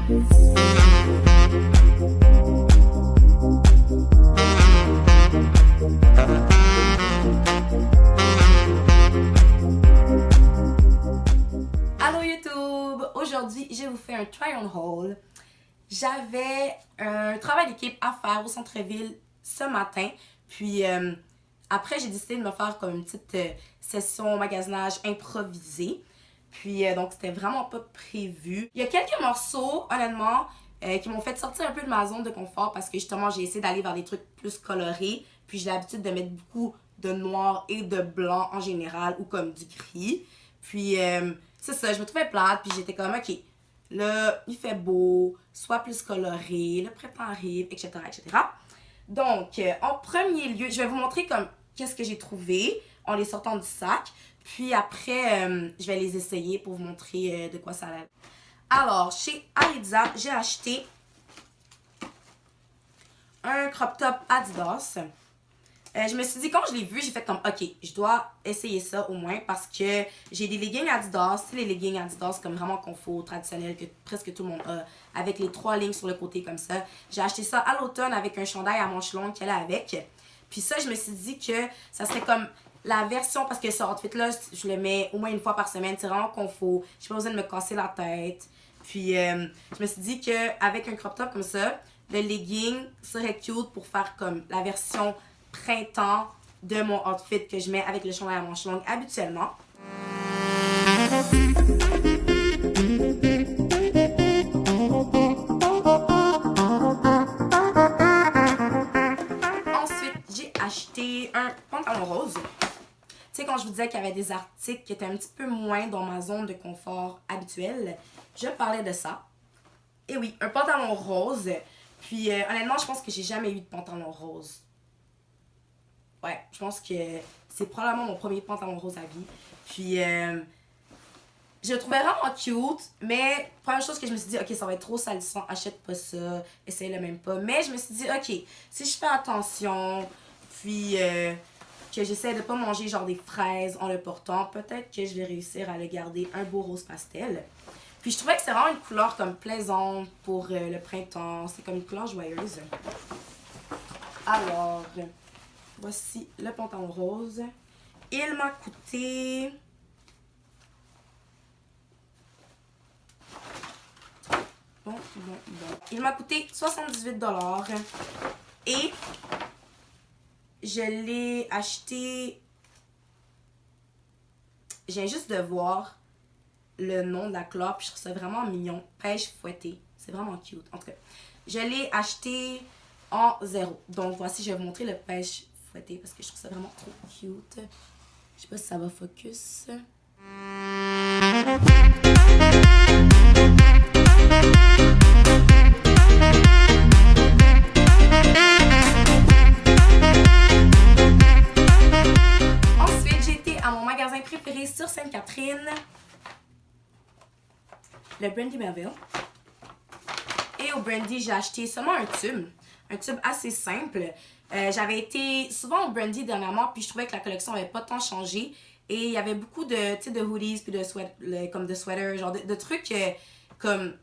Allô YouTube! Aujourd'hui, je vous fais un try-on haul. J'avais un travail d'équipe à faire au centre-ville ce matin. Puis après, j'ai décidé de me faire comme une petite session magasinage improvisée. Puis donc, c'était vraiment pas prévu. Il y a quelques morceaux, honnêtement, qui m'ont fait sortir un peu de ma zone de confort parce que justement, j'ai essayé d'aller vers des trucs plus colorés. Puis j'ai l'habitude de mettre beaucoup de noir et de blanc en général ou comme du gris. Puis c'est ça, je me trouvais plate. Puis j'étais comme, ok, là, il fait beau, soit plus coloré, le printemps arrive, etc., etc. Donc, en premier lieu, je vais vous montrer comme qu'est-ce que j'ai trouvé en les sortant du sac. Puis après, je vais les essayer pour vous montrer de quoi ça a l'air. Alors, chez Aritzia, j'ai acheté un crop top Adidas. Je me suis dit, quand je l'ai vu, j'ai fait comme, ok, je dois essayer ça au moins parce que j'ai des leggings Adidas, c'est les leggings Adidas comme vraiment confort, traditionnel, que presque tout le monde a, avec les 3 lignes sur le côté comme ça. J'ai acheté ça à l'automne avec un chandail à manches longues qu'elle a avec. Puis ça, je me suis dit que ça serait comme la version, parce que ce outfit-là, je le mets au moins une fois par semaine, c'est vraiment confort, j'ai pas besoin de me casser la tête. Puis je me suis dit qu'avec un crop top comme ça, le legging serait cute pour faire comme la version printemps de mon outfit que je mets avec le chandail à manches longues habituellement. Ensuite, j'ai acheté un pantalon rose. Tu sais, quand je vous disais qu'il y avait des articles qui étaient un petit peu moins dans ma zone de confort habituelle, je parlais de ça. Et oui, un pantalon rose. Puis honnêtement, je pense que j'ai jamais eu de pantalon rose. Ouais, je pense que c'est probablement mon premier pantalon rose à vie. Puis, je le trouvais vraiment cute, mais première chose que je me suis dit, ok, ça va être trop salissant, achète pas ça, essaye-le même pas. Mais je me suis dit, ok, si je fais attention, puis que j'essaie de pas manger genre des fraises en le portant, peut-être que je vais réussir à le garder un beau rose pastel. Puis je trouvais que c'est vraiment une couleur comme plaisante pour le printemps, c'est comme une couleur joyeuse. Alors, voici le pantalon rose. Il m'a coûté... Bon. Il m'a coûté 78$ et je l'ai acheté... Je viens juste de voir le nom de la clope. Je trouve ça vraiment mignon. Pêche fouettée. C'est vraiment cute. En tout cas, je l'ai acheté en 0. Donc voici, je vais vous montrer le pêche fouettée parce que je trouve ça vraiment trop cute. Je sais pas si ça va focus. Ensuite, j'ai été à mon magasin préféré sur Sainte-Catherine, le Brandy Melville. Et au Brandy, j'ai acheté seulement un tube assez simple. J'avais été souvent au Brandy dernièrement, puis je trouvais que la collection n'avait pas tant changé. Et il y avait beaucoup de hoodies, puis comme de sweaters, genre de trucs comme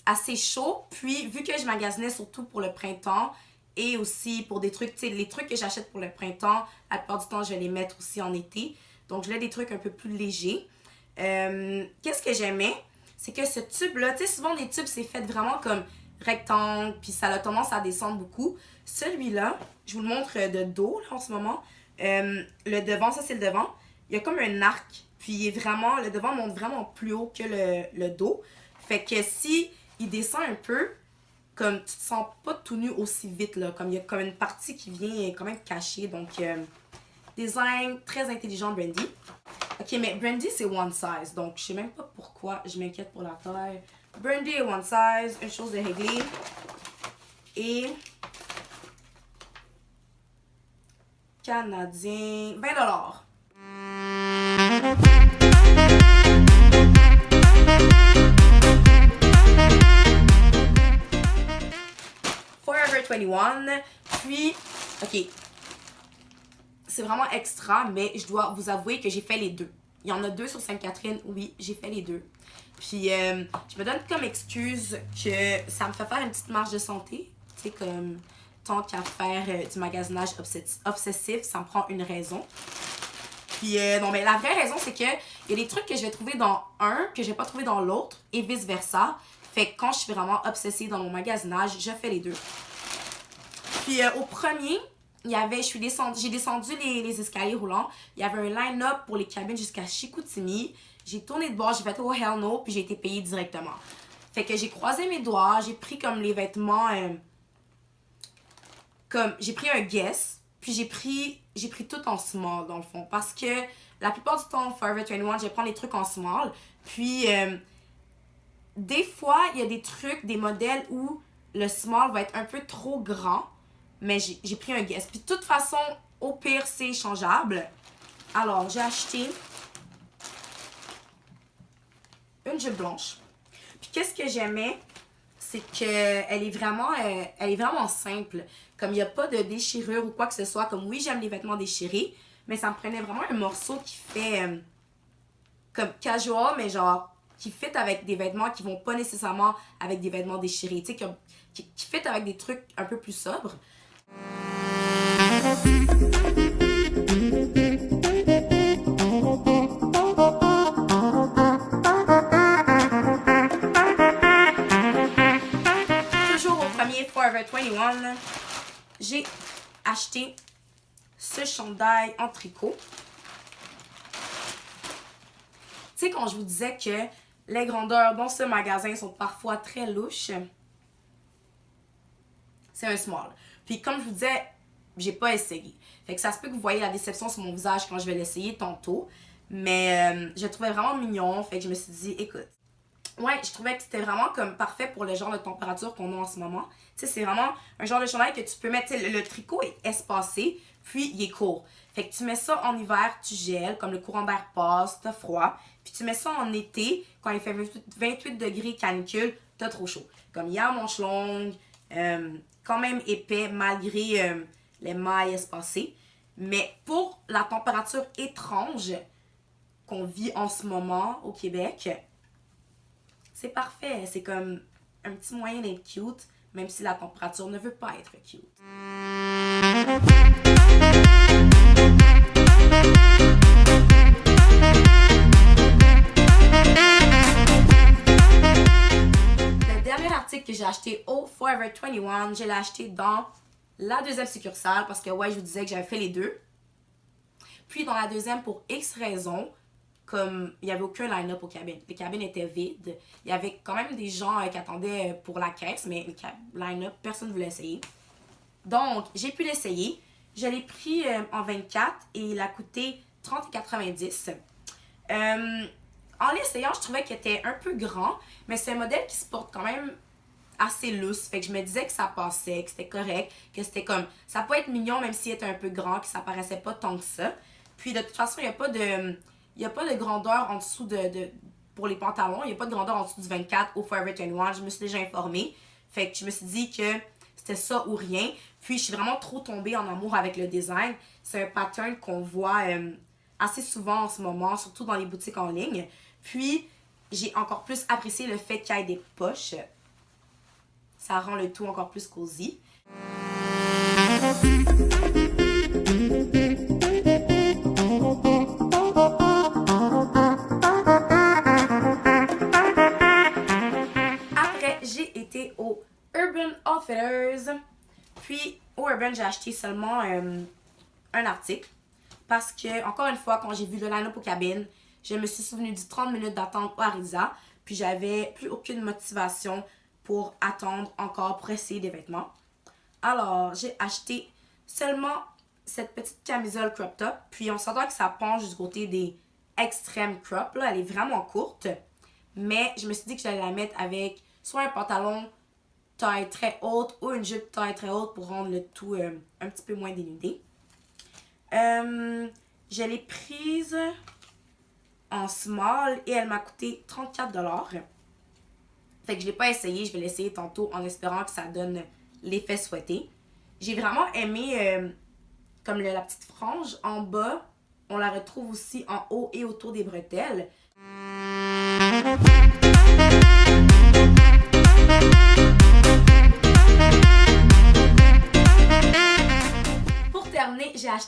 assez chauds. Puis vu que je magasinais surtout pour le printemps et aussi pour des trucs, tu sais, les trucs que j'achète pour le printemps, la plupart du temps, je vais les mettre aussi en été. Donc, je voulais des trucs un peu plus légers. Qu'est-ce que j'aimais? C'est que ce tube-là, tu sais, souvent des tubes, c'est fait vraiment comme rectangle, puis ça a tendance à descendre beaucoup. Celui-là, je vous le montre de dos, là, en ce moment. Le devant, ça, c'est le devant. Il y a comme un arc, puis le devant monte vraiment plus haut que le dos. Fait que si il descend un peu, comme tu te sens pas tout nu aussi vite, là. Comme il y a comme une partie qui vient quand même cachée. Donc, design très intelligent, Brandy. Ok, mais Brandy, c'est one size. Donc, je sais même pas pourquoi je m'inquiète pour la taille. Brandy est one size. Une chose de réglée. Et... canadien, 20$. Forever 21. Puis, ok, c'est vraiment extra, mais je dois vous avouer que j'ai fait les deux. Il y en a 2 sur Sainte-Catherine, oui, j'ai fait les deux. Puis je me donne comme excuse que ça me fait faire une petite marge de santé. Tu sais, comme tant qu'à faire du magasinage obsessif, ça me prend une raison. Puis non, mais la vraie raison, c'est que il y a des trucs que je vais trouver dans un que je vais pas trouver dans l'autre et vice-versa. Fait que quand je suis vraiment obsessive dans mon magasinage, je fais les deux. Puis au premier, j'ai descendu les escaliers roulants. Il y avait un line-up pour les cabines jusqu'à Chicoutimi. J'ai tourné de bord, j'ai fait oh hell no, puis j'ai été payée directement. Fait que j'ai croisé mes doigts, j'ai pris comme les vêtements, comme j'ai pris un guess, puis j'ai pris tout en small dans le fond. Parce que la plupart du temps, Forever 21, je vais prendre les trucs en small. Puis des fois, il y a des trucs, des modèles où le small va être un peu trop grand. Mais j'ai pris un guess. Puis de toute façon, au pire, c'est échangeable. Alors, j'ai acheté une jupe blanche. Puis qu'est-ce que j'aimais, c'est qu'elle est vraiment simple. Comme il n'y a pas de déchirure ou quoi que ce soit. Comme oui, j'aime les vêtements déchirés, mais ça me prenait vraiment un morceau qui fait comme casual, mais genre qui fit avec des vêtements qui vont pas nécessairement avec des vêtements déchirés. Tu sais, qui fit avec des trucs un peu plus sobres. Toujours au premier Forever 21, j'ai acheté ce chandail en tricot. Tu sais, quand je vous disais que les grandeurs dans ce magasin sont parfois très louches, c'est un small. Puis comme je vous disais, j'ai pas essayé. Fait que ça se peut que vous voyez la déception sur mon visage quand je vais l'essayer tantôt. Mais je le trouvais vraiment mignon. Fait que je me suis dit, écoute. Ouais, je trouvais que c'était vraiment comme parfait pour le genre de température qu'on a en ce moment. Tu sais, c'est vraiment un genre de chandail que tu peux mettre. Le tricot est espacé, puis il est court. Fait que tu mets ça en hiver, tu gèles, comme le courant d'air passe, t'as froid. Puis tu mets ça en été, quand il fait 28 degrés canicule, t'as trop chaud. Comme il y a à manche longue, quand même épais malgré les mailles espacées. Mais pour la température étrange qu'on vit en ce moment au Québec, c'est parfait. C'est comme un petit moyen d'être cute, même si la température ne veut pas être cute. Le dernier article que j'ai acheté au Forever 21, je l'ai acheté dans la deuxième succursale parce que ouais, je vous disais que j'avais fait les deux. Puis dans la deuxième, pour X raisons, comme il n'y avait aucun line-up aux cabines. Les cabines étaient vides. Il y avait quand même des gens qui attendaient pour la caisse, mais le line-up, personne ne voulait essayer. Donc, j'ai pu l'essayer. Je l'ai pris en 24 et il a coûté 30,90 $. En l'essayant, je trouvais qu'il était un peu grand, mais c'est un modèle qui se porte quand même assez loose. Fait que je me disais que ça passait, que c'était correct, que c'était comme... Ça peut être mignon même s'il était un peu grand, que ça paraissait pas tant que ça. Puis de toute façon, il n'y a pas de grandeur en dessous pour les pantalons. Il n'y a pas de grandeur en dessous du 24 au Forever 21. Je me suis déjà informée. Fait que je me suis dit que c'était ça ou rien. Puis je suis vraiment trop tombée en amour avec le design. C'est un pattern qu'on voit assez souvent en ce moment, surtout dans les boutiques en ligne. Puis j'ai encore plus apprécié le fait qu'il y ait des poches. Ça rend le tout encore plus cosy. Après, j'ai été au Urban Outfitters. Puis, au Urban, j'ai acheté seulement un article. Parce que, encore une fois, quand j'ai vu le line-up aux cabines, je me suis souvenu du 30 minutes d'attente au Ariza. Puis, j'avais plus aucune motivation pour attendre encore pour essayer des vêtements. Alors, j'ai acheté seulement cette petite camisole crop top. Puis, on s'entend que ça penche du côté des extrêmes crop. Là, elle est vraiment courte. Mais je me suis dit que j'allais la mettre avec soit un pantalon taille très haute ou une jupe taille très haute pour rendre le tout un petit peu moins dénudé. Je l'ai prise en small et elle m'a coûté 34 $. Fait que je ne l'ai pas essayé, je vais l'essayer tantôt en espérant que ça donne l'effet souhaité. J'ai vraiment aimé comme la petite frange en bas. On la retrouve aussi en haut et autour des bretelles.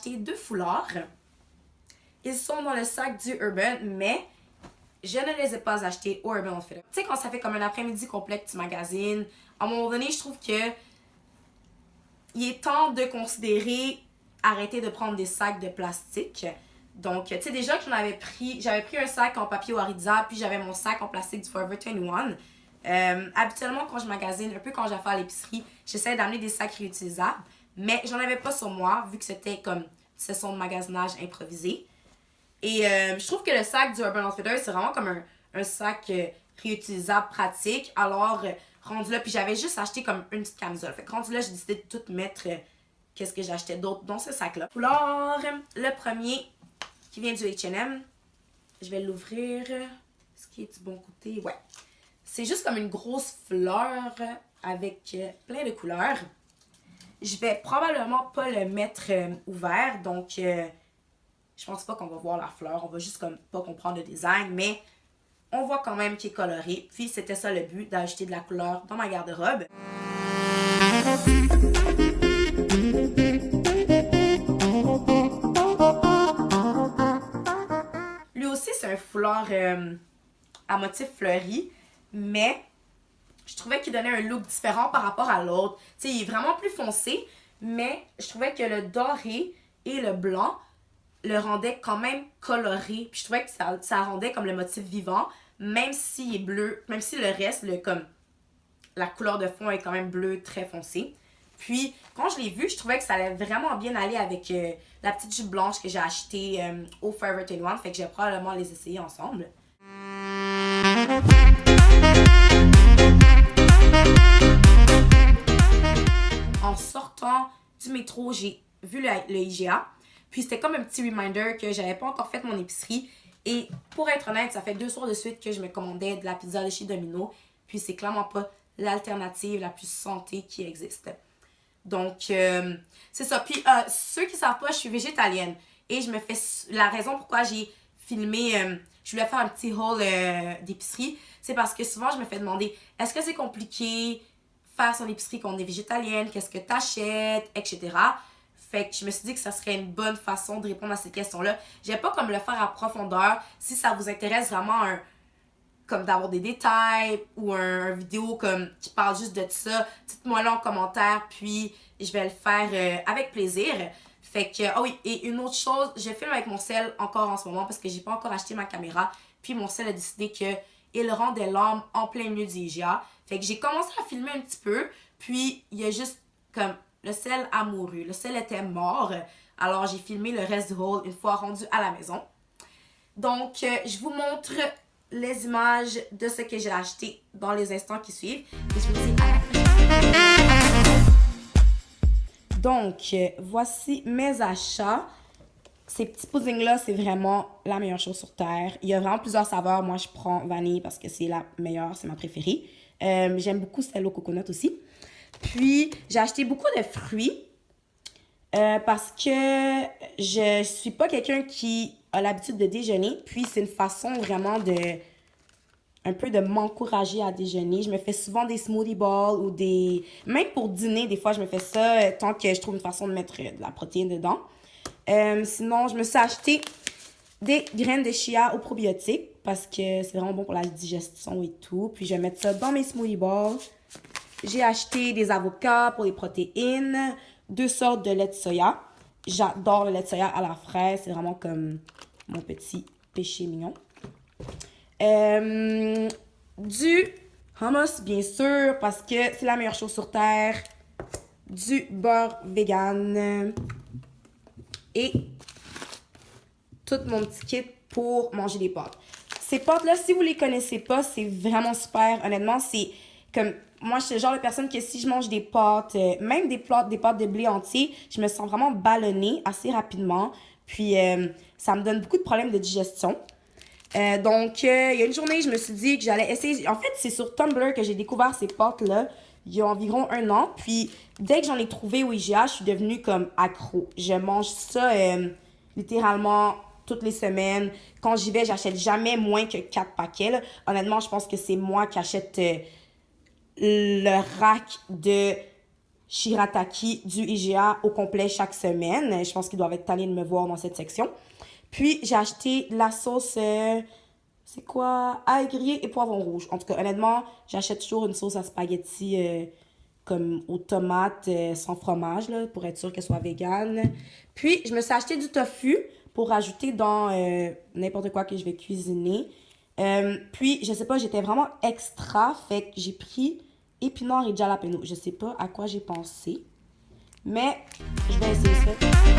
acheté 2 foulards. Ils sont dans le sac du Urban, mais je ne les ai pas achetés au Urban Outfitters. Tu sais, quand ça fait comme un après-midi complet que tu magasines, à un moment donné, je trouve que il est temps de considérer arrêter de prendre des sacs de plastique. Donc, tu sais, déjà que j'avais pris un sac en papier Ariza, puis j'avais mon sac en plastique du Forever 21. Habituellement, quand je magasine, un peu quand j'ai fait à l'épicerie, j'essaie d'amener des sacs réutilisables, mais j'en avais pas sur moi, vu que c'était comme une session de magasinage improvisée. Et je trouve que le sac du Urban Outfitters, c'est vraiment comme un sac réutilisable, pratique. Alors, rendu là, puis j'avais juste acheté comme une petite camisole. Fait que rendu là, j'ai décidé de tout mettre qu'est-ce que j'achetais d'autre dans ce sac-là. Alors, le premier qui vient du H&M, je vais l'ouvrir. Est-ce qu'il est du bon côté? Ouais. C'est juste comme une grosse fleur avec plein de couleurs. Je vais probablement pas le mettre ouvert, donc je pense pas qu'on va voir la fleur. On va juste comme pas comprendre le design, mais on voit quand même qu'il est coloré. Puis c'était ça le but, d'ajouter de la couleur dans ma garde-robe. Lui aussi, c'est un foulard à motif fleuri, mais je trouvais qu'il donnait un look différent par rapport à l'autre. Tu sais, il est vraiment plus foncé, mais je trouvais que le doré et le blanc le rendaient quand même coloré. Puis je trouvais que ça rendait comme le motif vivant, même s'il est bleu, même si le reste, comme la couleur de fond est quand même bleu très foncé. Puis, quand je l'ai vu, je trouvais que ça allait vraiment bien aller avec la petite jupe blanche que j'ai achetée au Forever 21. Fait que je vais probablement les essayer ensemble. En sortant du métro, j'ai vu le IGA. Puis c'était comme un petit reminder que j'avais pas encore fait mon épicerie. Et pour être honnête, ça fait 2 soirs de suite que je me commandais de la pizza de chez Domino. Puis c'est clairement pas l'alternative la plus santé qui existe. Donc, c'est ça. Puis, ceux qui savent pas, je suis végétalienne. Et je me fais... La raison pourquoi j'ai filmé... je voulais faire un petit haul d'épicerie. C'est parce que souvent, je me fais demander, est-ce que c'est compliqué faire son épicerie quand on est végétalienne? Qu'est-ce que t'achètes? Etc. Fait que je me suis dit que ça serait une bonne façon de répondre à ces questions-là. J'aime pas comme le faire à profondeur. Si ça vous intéresse vraiment comme d'avoir des détails ou un vidéo comme qui parle juste de ça, dites-moi là en commentaire, puis je vais le faire avec plaisir. Fait que, ah oui, et une autre chose, je filme avec mon cell encore en ce moment parce que j'ai pas encore acheté ma caméra, puis mon cell a décidé qu'il rendait l'âme en plein milieu du IGA. Fait que j'ai commencé à filmer un petit peu, puis il y a juste comme le sel a mouru, le sel était mort, alors j'ai filmé le reste du haul une fois rendu à la maison. Donc, je vous montre les images de ce que j'ai acheté dans les instants qui suivent. Et je vous dis à la prochaine. Donc, voici mes achats. Ces petits puddings-là, c'est vraiment la meilleure chose sur Terre. Il y a vraiment plusieurs saveurs. Moi, je prends vanille parce que c'est la meilleure, c'est ma préférée. J'aime beaucoup celle au coconut aussi. Puis, j'ai acheté beaucoup de fruits parce que je suis pas quelqu'un qui a l'habitude de déjeuner. Puis, c'est une façon vraiment un peu de m'encourager à déjeuner. Je me fais souvent des smoothie bowls ou des... Même pour dîner, des fois, je me fais ça tant que je trouve une façon de mettre de la protéine dedans. Sinon, je me suis acheté des graines de chia au probiotique parce que c'est vraiment bon pour la digestion et tout. Puis, je vais mettre ça dans mes smoothie bowls. J'ai acheté des avocats pour les protéines, 2 sortes de lait de soya. J'adore le lait de soya à la fraise. C'est vraiment comme mon petit péché mignon. Du hummus, bien sûr, parce que c'est la meilleure chose sur Terre. Du beurre vegan. Et tout mon petit kit pour manger des pâtes. Ces pâtes-là, si vous les connaissez pas, c'est vraiment super. Honnêtement, c'est comme... Moi, je suis le genre de personne que si je mange des pâtes, même des pâtes de blé entier, je me sens vraiment ballonnée assez rapidement. Puis, ça me donne beaucoup de problèmes de digestion. Donc, il y a une journée, je me suis dit que j'allais essayer... En fait, c'est sur Tumblr que j'ai découvert ces pâtes-là il y a environ 1 an. Puis, dès que j'en ai trouvé au IGA, je suis devenue comme accro. Je mange ça littéralement toutes les semaines. Quand j'y vais, j'achète jamais moins que 4 paquets. Là. Honnêtement, je pense que c'est moi qui achète... le rack de shirataki du IGA au complet chaque semaine. Je pense qu'ils doivent être tannés de me voir dans cette section. Puis, j'ai acheté la sauce, c'est quoi? Ail grillé et poivron rouge. En tout cas, honnêtement, j'achète toujours une sauce à spaghetti comme aux tomates sans fromage, là, pour être sûr qu'elle soit végane. Puis, je me suis acheté du tofu pour rajouter dans n'importe quoi que je vais cuisiner. Puis, je sais pas, j'étais vraiment extra, fait que j'ai pris épinards et jalapeno. Je sais pas à quoi j'ai pensé, mais je vais essayer ça.